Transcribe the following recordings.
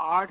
8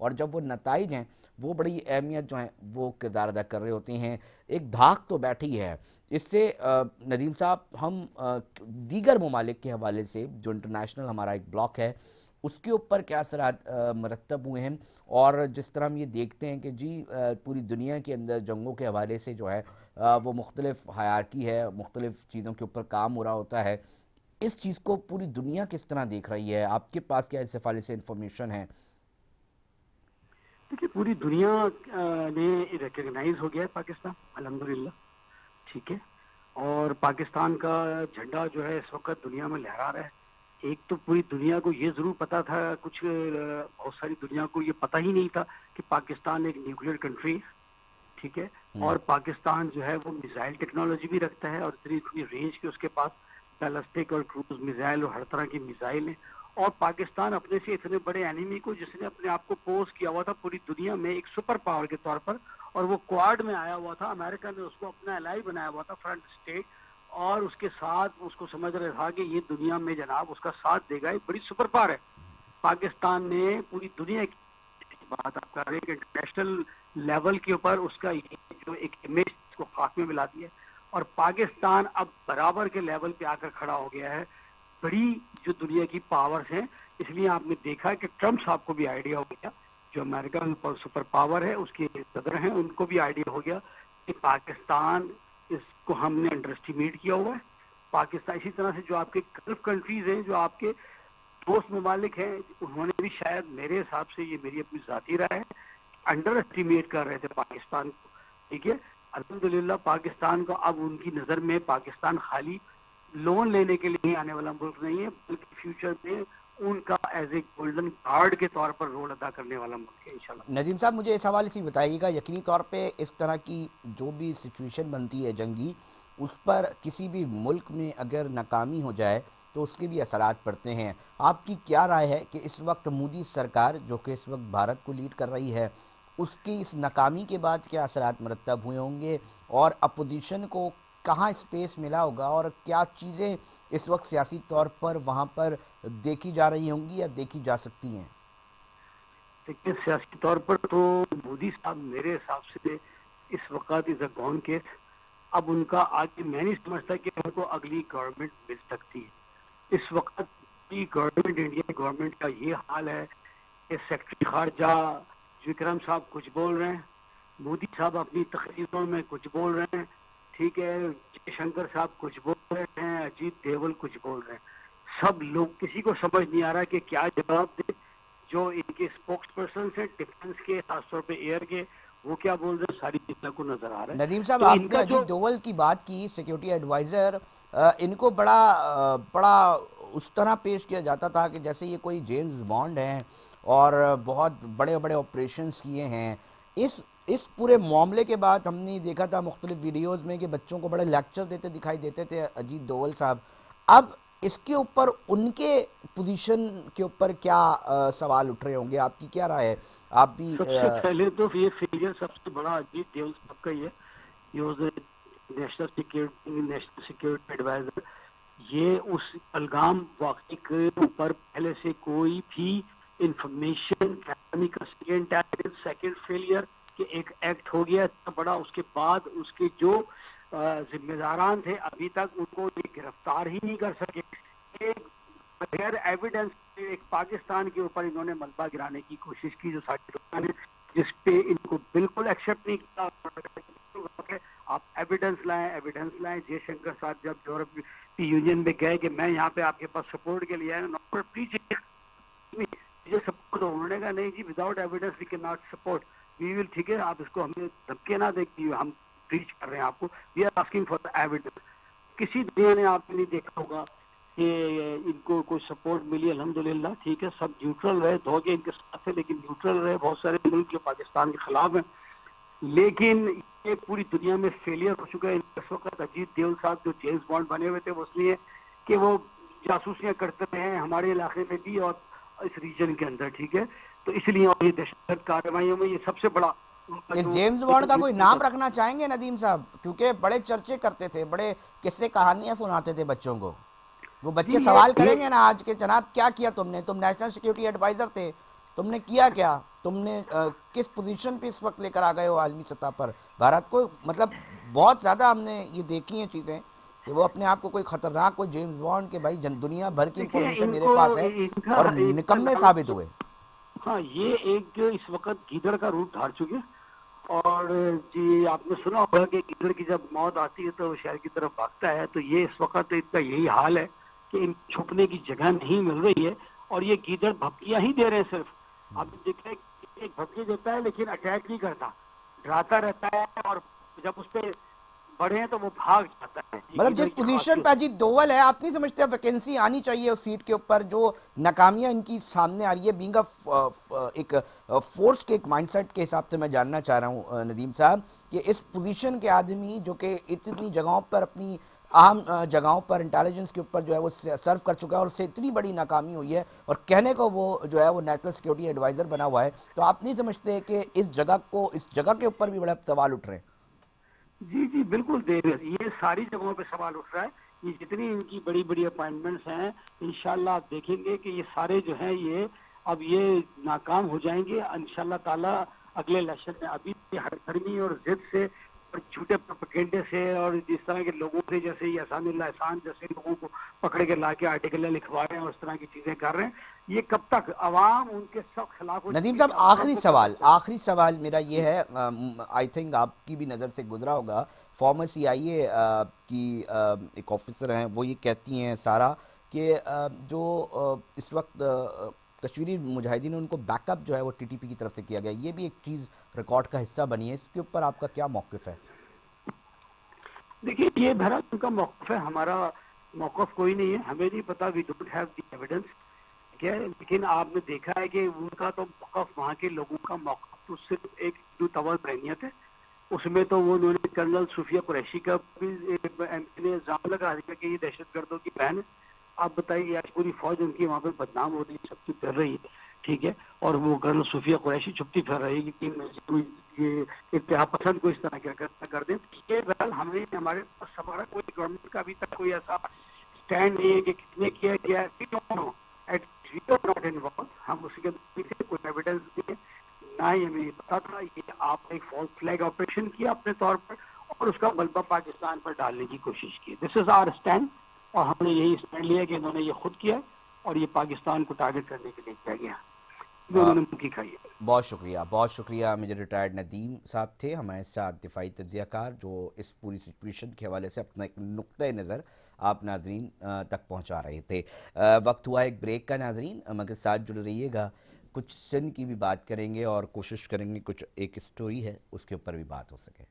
اور جب وہ نتائج ہیں وہ بڑی اہمیت جو ہیں وہ کردار ادا کر رہے ہوتے ہیں. ایک دھاک تو بیٹھی ہے. اس سے ندیم صاحب ہم دیگر ممالک کے حوالے سے جو انٹرنیشنل ہمارا ایک بلاک ہے اس کے اوپر کیا اثرات مرتب ہوئے ہیں، اور جس طرح ہم یہ دیکھتے ہیں کہ جی پوری دنیا کے اندر جنگوں کے حوالے سے جو ہے وہ مختلف ہیرارکی ہے، مختلف چیزوں کے اوپر کام ہو رہا ہوتا ہے، اس چیز کو پوری دنیا کس طرح دیکھ رہی ہے؟ آپ کے پاس کیا اس حوالے سے انفارمیشن ہے؟ دیکھیے پوری دنیا نے ریکگنائز ہو گیا ہے پاکستان الحمدللہ، ٹھیک ہے، اور پاکستان کا جھنڈا جو ہے اس وقت دنیا میں لہرا رہا ہے. ایک تو پوری دنیا کو یہ ضرور پتا تھا، کچھ بہت ساری دنیا کو یہ پتا ہی نہیں تھا کہ پاکستان ایک نیوکلیئر کنٹری ہے، ٹھیک ہے، اور پاکستان جو ہے وہ میزائل ٹیکنالوجی بھی رکھتا ہے، اور اتنی رینج کے اس کے پاس بیلسٹک اور کروز میزائل اور ہر طرح کی میزائل ہیں. اور پاکستان اپنے سے اتنے بڑے اینیمی کو، جس نے اپنے آپ کو پوز کیا ہوا تھا پوری دنیا میں ایک سپر پاور کے طور پر، اور وہ کوارڈ میں آیا ہوا تھا، امریکہ نے اس کو اپنا الائی بنایا ہوا تھا، فرنٹ اسٹیٹ، اور اس کے ساتھ اس کو سمجھ رہا تھا کہ یہ دنیا میں جناب اس کا ساتھ دے گا، ایک بڑی سپر پاور ہے. پاکستان نے پوری دنیا کی بات آپ کر رہے ہیں کہ انٹرنیشنل لیول کے اوپر اس کا جو ایک امیج کو خاک میں ملا دیا، اور پاکستان اب برابر کے لیول پہ آ کر کھڑا ہو گیا ہے بڑی جو دنیا کی پاورز ہیں. اس لیے آپ نے دیکھا کہ ٹرمپ صاحب کو بھی آئیڈیا ہو گیا، جو امریکہ میں سپر پاور ہے اس کے صدر ہیں، ان کو بھی آئیڈیا ہو گیا کہ پاکستان اس کو ہم نے انڈر اسٹیمیٹ کیا ہوا ہے. پاکستان اسی طرح سے جو آپ کے گلف کنٹریز ہیں، جو آپ کے دوست ممالک ہیں، انہوں نے بھی شاید میرے حساب سے، یہ میری اپنی ذاتی رائے ہے، انڈر اسٹیمیٹ کر رہے تھے پاکستان کو. ٹھیک ہے، الحمدللہ پاکستان کو اب ان کی نظر میں پاکستان خالی لون لینے کے لیے آنے والا ملک نہیں ہے، بلکہ فیوچر میں ان کا ایز اے گولڈن کارڈ کے طور پر رول ادا کرنے والا ملک ہے انشاءاللہ. ندیم صاحب مجھے اس حوالے سے بتائیے گا، یقینی طور پہ اس طرح کی جو بھی سچویشن بنتی ہے جنگی، اس پر کسی بھی ملک میں اگر ناکامی ہو جائے تو اس کے بھی اثرات پڑتے ہیں. آپ کی کیا رائے ہے کہ اس وقت مودی سرکار جو کہ اس وقت بھارت کو لیڈ کر رہی ہے، اس کی اس ناکامی کے بعد کیا اثرات مرتب ہوئے ہوں گے، اور اپوزیشن کو کہاں اسپیس ملا ہوگا، اور کیا چیزیں اس وقت سیاسی طور پر وہاں پر دیکھی جا رہی ہوں گی یا دیکھی جا سکتی ہیں؟ دیکھیے سیاسی طور پر تو مودی صاحب میرے حساب سے اس وقت از اے گون کیس. اب ان کا آج میں نہیں سمجھتا کہ ان کو اگلی گورنمنٹ مل سکتی ہے. اس وقت کی گورنمنٹ، انڈیا گورنمنٹ کا یہ حال ہے کہ سیکرٹری خارجہ وکرم صاحب کچھ بول رہے ہیں، مودی صاحب اپنی تقریروں میں کچھ بول رہے ہیں، ٹھیک ہے، جے شنکر صاحب کچھ بول رہے ہیں، اجیت دیول کچھ بول رہے ہیں. سب لوگ، کسی کو سمجھ نہیں آ رہا کہ کیا جواب دے. جو ان کے اسپوکس پرسنس ہیں ڈیفنس کے، خاص طور پہ ایئر کے، وہ کیا بول رہے ہیں، ساری دنیا کو نظر آ رہا ہے. ندیم صاحب تو ان آپ نے کا جو اجیت ڈوول کی بات کی، سیکیورٹی ایڈوائزر، ان کو بڑا اس طرح پیش کیا جاتا تھا کہ جیسے یہ کوئی جیمز بانڈ ہیں اور بہت بڑے بڑے آپریشنز کیے ہیں. اس پورے معاملے کے بعد ہم نے دیکھا تھا مختلف ویڈیوز میں کہ بچوں کو بڑے لیکچر دیتے دکھائی دیتے تھے اجیت ڈوول صاحب. اب اس کے اوپر ان کے پوزیشن کے اوپر کیا سوال اٹھ رہے ہوں گے؟ آپ کی کیا رائے ہے؟ آپ بھی سب سے پہلے تو یہ فیلئر سب سے بڑا اجیت دیول صاحب کا ہی ہے. یہ واز نیشنل سیکورٹی ایڈوائزر. یہ اس الگام واقعے کے اوپر پہلے سے کوئی بھی انفارمیشن کا سیکنڈ فیلئر کہ ایک ایکٹ ہو گیا اتنا بڑا، اس کے بعد اس کے جو ذمہ داران تھے ابھی تک ان کو یہ گرفتار ہی نہیں کر سکے. بغیر ایویڈنس ایک پاکستان کے اوپر انہوں نے ملبہ گرانے کی کوشش کی، جو ساری دنیا نے، جس پہ ان کو بالکل ایکسیپٹ نہیں کیا. آپ ایویڈنس لائیں. جے شنکر صاحب جب یورپی یونین میں گئے کہ میں یہاں پہ آپ کے پاس سپورٹ کے لیے آیا، سپورٹ، انہوں نے کہا نہیں جی، without evidence we can not support, we will. ٹھیک ہے، آپ اس کو ہمیں دھمکیاں نہ دیں کہ ہم پریچ کر رہے ہیں آپ کو، we are asking for evidence. کسی دنیا نے آپ نے نہیں دیکھا ہوگا کہ ان کو کوئی سپورٹ ملی. الحمدللہ ٹھیک ہے، سب نیوٹرل رہے، دھوکے ان کے ساتھ تھے لیکن نیوٹرل رہے. بہت سارے ملک جو پاکستان کے خلاف ہیں، لیکن یہ پوری دنیا میں فیلئر ہو چکا ہے. اس وقت اجیت دیول صاحب جو جیمز بانڈ بنے ہوئے تھے وہ اس لیے کہ وہ جاسوسیاں کرتے ہیں ہمارے علاقے میں بھی اور اس ریجن کے اندر. ٹھیک ہے، تو اس لیے اور یہ دہشت گرد کارروائیوں میں یہ سب سے بڑا. اس جیمز بانڈ کا کوئی نام رکھنا چاہیں گے ندیم صاحب؟ کیونکہ بڑے چرچے کرتے تھے، بڑے قصے کہانیاں سناتے تھے بچوں کو. وہ بچے سوال کریں گے نا آج کے، جناب کیا کیا تم نے، تم نیشنل سیکیورٹی ایڈوائزر تھے، تم نے کیا کیا؟ تم نے کس پوزیشن پہ اس وقت لے کر آ گئے ہو عالمی سطح پر بھارت کو؟ مطلب بہت زیادہ ہم نے یہ دیکھی ہیں چیزیں کہ وہ اپنے آپ کو کوئی خطرناک، کوئی جیمز بانڈ کے بھائی دنیا بھر کی دیکھیے انفارمیشن ان میرے کو پاس ہے، اور ان کا نکمے نام ثابت ہوئے۔ ہاں یہ ایک اس وقت گیدڑ کا روپ دھار چکے، اور جی آپ نے سنا ہوگا کہ گیدڑ کی جب موت آتی ہے تو وہ شہر کی طرف بھاگتا ہے، تو یہ اس وقت ان کا یہی حال ہے کہ ان چھپنے کی جگہ نہیں مل رہی ہے، اور یہ گیدڑ بھپکیاں ہی دے رہے ہیں صرف۔ آپ نے دیکھا ہے کہ ایک بھپکی دیتا ہے لیکن اٹیک نہیں کرتا، ڈراتا رہتا ہے، اور جب اس پہ بڑھے ہیں تو وہ بھاگ جاتا ہے۔ یہ مطلب گیدڑ جس کی پوزیشن پہ خاصیت ہے۔ اجیت دوول ہے، آپ نہیں سمجھتے ویکینسی آنی چاہیے اس سیٹ کے اوپر؟ جو ناکامیاں ان کی سامنے آ رہی ہے، بینگ ایک فورس کے ایک مائنڈ سیٹ کے حساب سے میں جاننا چاہ رہا ہوں ندیم صاحب، کہ اس پوزیشن کے آدمی جو کہ اتنی جگہوں پر اپنی اہم جگہوں پر انٹیلیجنس کے اوپر جو ہے وہ سرو کر چکا ہے، اور اس سے اتنی بڑی ناکامی ہوئی ہے، اور کہنے کو وہ جو ہے وہ نیشنل سیکیورٹی ایڈوائزر بنا ہوا ہے، تو آپ نہیں سمجھتے کہ اس جگہ کے اوپر بھی بڑے سوال اٹھ رہے ہیں؟ جی جی بالکل، یہ ساری جگہوں پہ سوال اٹھ رہا ہے۔ یہ جتنی ان کی بڑی بڑی اپائنٹمنٹس ہیں، انشاءاللہ آپ دیکھیں گے کہ یہ سارے جو ہیں یہ اب یہ ناکام ہو جائیں گے انشاءاللہ تعالی اگلے الیکشن میں۔ ابھی ہر گرمی اور ضد سے اور جھوٹے پروپیگنڈے سے اور جس طرح کے لوگوں سے، جیسے یہ احسان اللہ احسان جیسے لوگوں کو پکڑ کے لا کے آرٹیکل لکھوا رہے ہیں اور اس طرح کی چیزیں کر رہے ہیں، یہ کب تک عوام ان کے سخت خلاف ہو ندیم چکی ہے صاحب، کہ عوام کو پتہ چل۔ آخری سوال میرا یہ ہے، آئی تھنک آپ کی بھی نظر سے گزرا ہوگا، فارمر سی آئی اے کی ایک آفیسر ہیں، وہ یہ کہتی ہیں سارا کہ جو اس وقت کشمیری مجاہدین ان کو بیک اپ جو ہے وہ ٹی ٹی پی کی طرف سے کیا گیا، یہ بھی ایک چیز ریکارڈ کا حصہ بنی ہے، اس کے اوپر آپ کا کیا موقف ہے؟ دیکھیے یہ بہرحال ان کا موقف ہے، ہمارا موقف کوئی نہیں ہے، ہمیں نہیں پتا، we don't have the evidence, ٹھیک ہے، لیکن آپ نے دیکھا ہے کہ ان کا تو موقف، وہاں کے لوگوں کا موقف تو صرف ایک ہندو طول برہنیت ہے۔ اس میں تو وہ انہوں نے کرنل صوفیہ قریشی کا بھی ایم پی نے الزام لگا دیا کہ یہ دہشت گردوں کی بہن ہے۔ آپ بتائیے آج پوری فوج ان کی وہاں پہ بدنام ہو رہی ہے، چھپتی پھر رہی ہے، ٹھیک ہے، اور وہ کرنل صوفیہ قریشی چھپتی پھر رہی ہے کہ یہ اتحاد پسند کو اس طرح کر دیں۔ یہ بہرحال ہمیں، ہمارے پاس ہمارا کوئی گورنمنٹ کا ابھی تک کوئی ایسا اسٹینڈ نہیں ہے کہ کس نے کیا گیا ہے، ہم اس کے پیچھے کوئی ایویڈنس نہیں ہے، نہ ہی ہمیں یہ پتا تھا۔ یہ آپ نے ایک فالس فلیگ آپریشن کیا اپنے طور پر، اور اس کا ملبہ پاکستان پر ڈالنے کی کوشش کی۔ دس از آور اسٹینڈ، اور ہم نے یہی اسٹینڈ لیا کہ انہوں نے یہ خود کیا، اور یہ پاکستان کو ٹارگٹ کرنے کے لیے کیا گیا، انہوں نے منکی کھائی ہے۔ بہت شکریہ، بہت شکریہ۔ میجر ریٹائرڈ ندیم صاحب تھے ہمارے ساتھ، دفاعی تجزیہ کار، جو اس پوری سچویشن کے حوالے سے اپنا ایک نقطۂ نظر آپ ناظرین تک پہنچا رہے تھے۔ وقت ہوا ایک بریک کا ناظرین، مگر ساتھ جڑ رہیے گا، کچھ سندھ کی بھی بات کریں گے اور کوشش کریں گے کچھ ایک اسٹوری ہے اس کے اوپر بھی بات ہو سکے۔